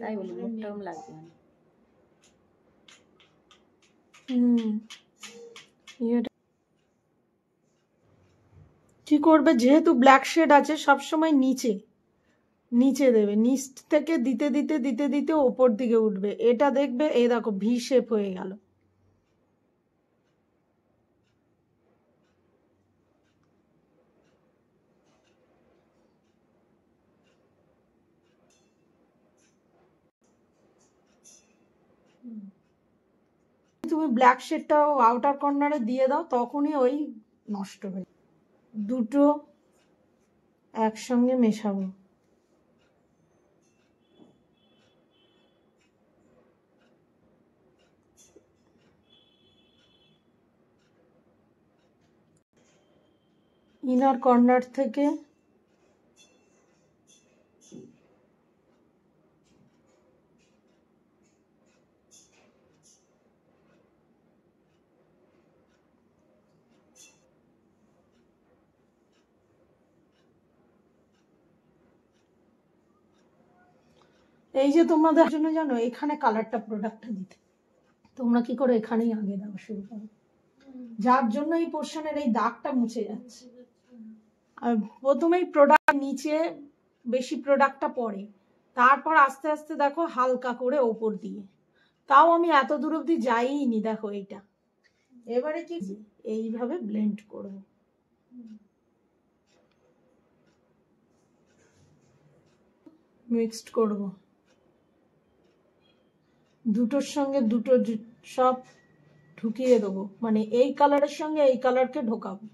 তাই বলি মুখটাও লাগবে না। কি করবে, যেহেতু ব্ল্যাক শেড আছে সবসময় নিচে নিচে দেবে, নিচ থেকে দিতে দিতে দিতে দিতে ওপর দিকে উঠবে। এটা দেখবে এই দেখো ভি শেপ হয়ে গেল। তুমি ব্ল্যাক শেডটাও আউটার কর্নারে দিয়ে দাও, তখনই ওই নষ্ট হয়ে দুটো একসঙ্গে মেশাবো। ইনার কর্নার থেকে এই যে তোমাদের জন্য জানো এখানে কালারটা প্রোডাক্টটা দিতে, তোমরা কি করো এখানেই আগে দেওয়া শুরু করো, যার জন্য এই পোর্শনের এই দাগটা মুছে যাচ্ছে। আর প্রথমেই প্রোডাক্ট নিচে বেশি প্রোডাক্টটা পড়ে, তারপর আস্তে আস্তে দেখো হালকা করে ওপর দিয়ে, তাও আমি এত দূর অব্দি যাইনি। দেখো এইটা এবারে কি এইভাবে ব্লেন্ড করব। মিক্সড করব, দুটোর সঙ্গে দুটো সব ঢুকিয়ে দেবো, মানে এই কালারের সঙ্গে এই কালারকে ঢোকাবো।